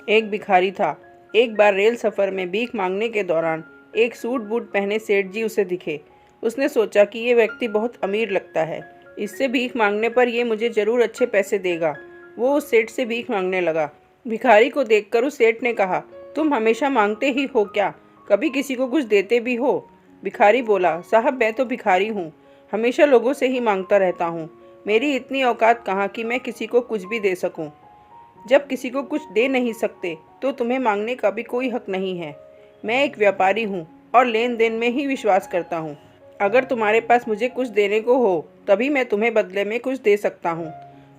एक भिखारी था। एक बार रेल सफ़र में भीख मांगने के दौरान एक सूट बूट पहने सेठ जी उसे दिखे। उसने सोचा कि ये व्यक्ति बहुत अमीर लगता है, इससे भीख मांगने पर ये मुझे ज़रूर अच्छे पैसे देगा। वो उस सेठ से भीख मांगने लगा। भिखारी को देखकर उस सेठ ने कहा, तुम हमेशा मांगते ही हो क्या? कभी किसी को कुछ देते भी हो? भिखारी बोला, साहब मैं तो भिखारी हूँ, हमेशा लोगों से ही मांगता रहता हूँ। मेरी इतनी औकात कहाँ कि मैं किसी को कुछ भी दे सकूँ। जब किसी को कुछ दे नहीं सकते तो तुम्हें मांगने का भी कोई हक नहीं है। मैं एक व्यापारी हूँ और लेन देन में ही विश्वास करता हूँ। अगर तुम्हारे पास मुझे कुछ देने को हो तभी मैं तुम्हें बदले में कुछ दे सकता हूँ।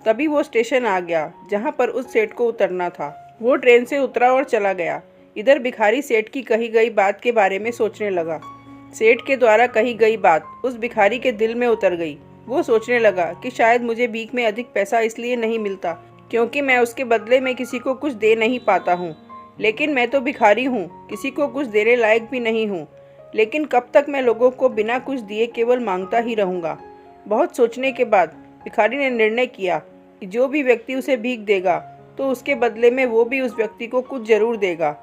तभी वो स्टेशन आ गया जहाँ पर उस सेठ को उतरना था। वो ट्रेन से उतरा और चला गया। इधर भिखारी सेठ की कही गई बात के बारे में सोचने लगा। सेठ के द्वारा कही गई बात उस भिखारी के दिल में उतर गई। वो सोचने लगा कि शायद मुझे भीख में अधिक पैसा इसलिए नहीं मिलता क्योंकि मैं उसके बदले में किसी को कुछ दे नहीं पाता हूँ। लेकिन मैं तो भिखारी हूँ, किसी को कुछ देने लायक भी नहीं हूँ। लेकिन कब तक मैं लोगों को बिना कुछ दिए केवल मांगता ही रहूँगा। बहुत सोचने के बाद भिखारी ने निर्णय किया कि जो भी व्यक्ति उसे भीख देगा तो उसके बदले में वो भी उस व्यक्ति को कुछ ज़रूर देगा।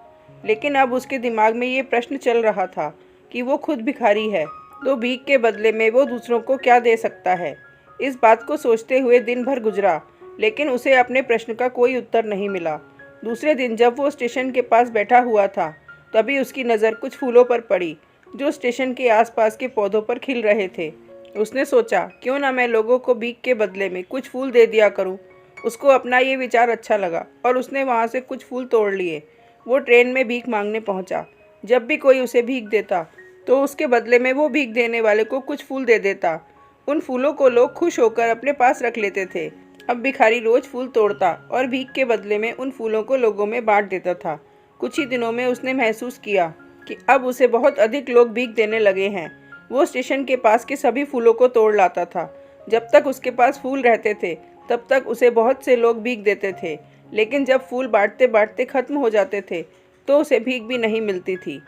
लेकिन अब उसके दिमाग में ये प्रश्न चल रहा था कि वो खुद भिखारी है तो भीख के बदले में वो दूसरों को क्या दे सकता है। इस बात को सोचते हुए दिन भर गुजरा, लेकिन उसे अपने प्रश्न का कोई उत्तर नहीं मिला। दूसरे दिन जब वो स्टेशन के पास बैठा हुआ था तभी उसकी नज़र कुछ फूलों पर पड़ी जो स्टेशन के आसपास के पौधों पर खिल रहे थे। उसने सोचा, क्यों ना मैं लोगों को भीख के बदले में कुछ फूल दे दिया करूं। उसको अपना ये विचार अच्छा लगा और उसने वहां से कुछ फूल तोड़ लिए। वो ट्रेन में भीख मांगने पहुंचा। जब भी कोई उसे भीख देता तो उसके बदले में वो भीख देने वाले को कुछ फूल दे देता। उन फूलों को लोग खुश होकर अपने पास रख लेते थे। अब भिखारी रोज फूल तोड़ता और भीख के बदले में उन फूलों को लोगों में बांट देता था। कुछ ही दिनों में उसने महसूस किया कि अब उसे बहुत अधिक लोग भीख देने लगे हैं। वो स्टेशन के पास के सभी फूलों को तोड़ लाता था। जब तक उसके पास फूल रहते थे तब तक उसे बहुत से लोग भीख देते थे, लेकिन जब फूल बांटते बांटते खत्म हो जाते थे तो उसे भीख भी नहीं मिलती थी।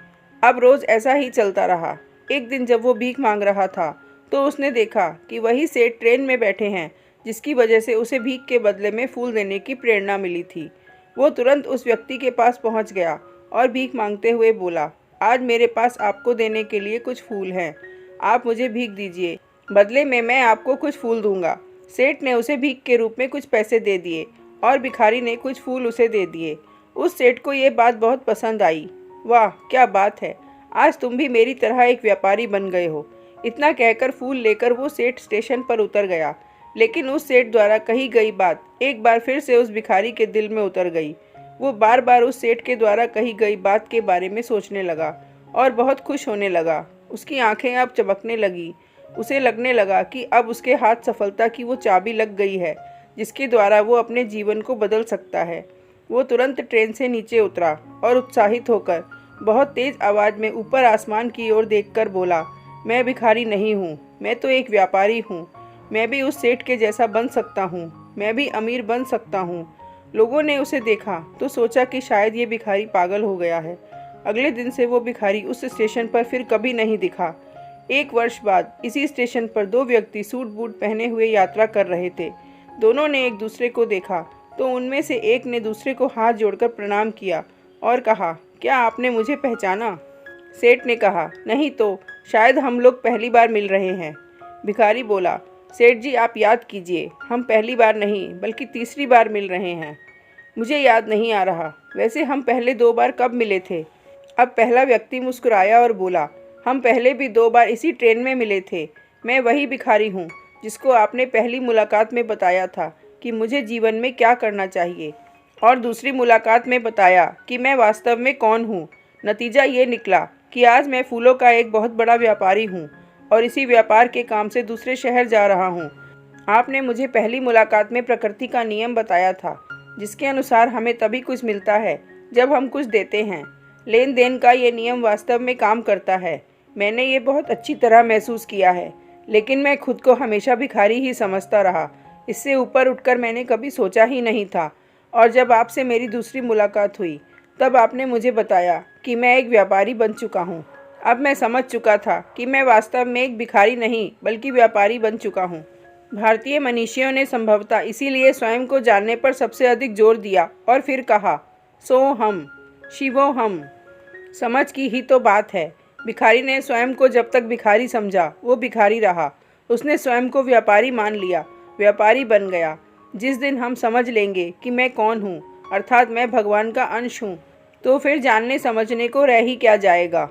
अब रोज़ ऐसा ही चलता रहा। एक दिन जब वो भीख मांग रहा था तो उसने देखा कि वही सेठ ट्रेन में बैठे हैं जिसकी वजह से उसे भीख के बदले में फूल देने की प्रेरणा मिली थी। वो तुरंत उस व्यक्ति के पास पहुंच गया और भीख मांगते हुए बोला, आज मेरे पास आपको देने के लिए कुछ फूल हैं, आप मुझे भीख दीजिए, बदले में मैं आपको कुछ फूल दूंगा। सेठ ने उसे भीख के रूप में कुछ पैसे दे दिए और भिखारी ने कुछ फूल उसे दे दिए। उस सेठ को ये बात बहुत पसंद आई। वाह क्या बात है, आज तुम भी मेरी तरह एक व्यापारी बन गए हो। इतना कहकर फूल लेकर वो सेठ स्टेशन पर उतर गया। लेकिन उस सेठ द्वारा कही गई बात एक बार फिर से उस भिखारी के दिल में उतर गई। वो बार बार उस सेठ के द्वारा कही गई बात के बारे में सोचने लगा और बहुत खुश होने लगा। उसकी आंखें अब चमकने लगी। उसे लगने लगा कि अब उसके हाथ सफलता की वो चाबी लग गई है जिसके द्वारा वो अपने जीवन को बदल सकता है। वो तुरंत ट्रेन से नीचे उतरा और उत्साहित होकर बहुत तेज आवाज़ में ऊपर आसमान की ओर देखकर बोला, मैं भिखारी नहीं हूँ, मैं तो एक व्यापारी हूँ। मैं भी उस सेठ के जैसा बन सकता हूँ, मैं भी अमीर बन सकता हूँ। लोगों ने उसे देखा तो सोचा कि शायद ये भिखारी पागल हो गया है। अगले दिन से वो भिखारी उस स्टेशन पर फिर कभी नहीं दिखा। एक वर्ष बाद इसी स्टेशन पर दो व्यक्ति सूट बूट पहने हुए यात्रा कर रहे थे। दोनों ने एक दूसरे को देखा तो उनमें से एक ने दूसरे को हाथ जोड़कर प्रणाम किया और कहा, क्या आपने मुझे पहचाना? सेठ ने कहा, नहीं तो, शायद हम लोग पहली बार मिल रहे हैं। भिखारी बोला, सेठ जी आप याद कीजिए, हम पहली बार नहीं बल्कि तीसरी बार मिल रहे हैं। मुझे याद नहीं आ रहा, वैसे हम पहले 2 बार कब मिले थे? अब पहला व्यक्ति मुस्कुराया और बोला, हम पहले भी 2 बार इसी ट्रेन में मिले थे। मैं वही भिखारी हूँ जिसको आपने पहली मुलाकात में बताया था कि मुझे जीवन में क्या करना चाहिए, और दूसरी मुलाकात में बताया कि मैं वास्तव में कौन हूँ। नतीजा ये निकला कि आज मैं फूलों का एक बहुत बड़ा व्यापारी हूँ और इसी व्यापार के काम से दूसरे शहर जा रहा हूँ। आपने मुझे पहली मुलाकात में प्रकृति का नियम बताया था जिसके अनुसार हमें तभी कुछ मिलता है जब हम कुछ देते हैं। लेन देन का ये नियम वास्तव में काम करता है। मैंने ये बहुत अच्छी तरह महसूस किया है, लेकिन मैं खुद को हमेशा भिखारी ही समझता रहा। इससे ऊपर उठकर मैंने कभी सोचा ही नहीं था। और जब आपसे मेरी दूसरी मुलाकात हुई तब आपने मुझे बताया कि मैं एक व्यापारी बन चुका हूँ। अब मैं समझ चुका था कि मैं वास्तव में एक भिखारी नहीं बल्कि व्यापारी बन चुका हूँ। भारतीय मनीषियों ने संभवतः इसीलिए स्वयं को जानने पर सबसे अधिक जोर दिया और फिर कहा, सो हम, शिवो हम। समझ की ही तो बात है। भिखारी ने स्वयं को जब तक भिखारी समझा वो भिखारी रहा। उसने स्वयं को व्यापारी मान लिया, व्यापारी बन गया। जिस दिन हम समझ लेंगे कि मैं कौन हूँ, अर्थात मैं भगवान का अंश हूँ, तो फिर जानने समझने को रह ही क्या जाएगा।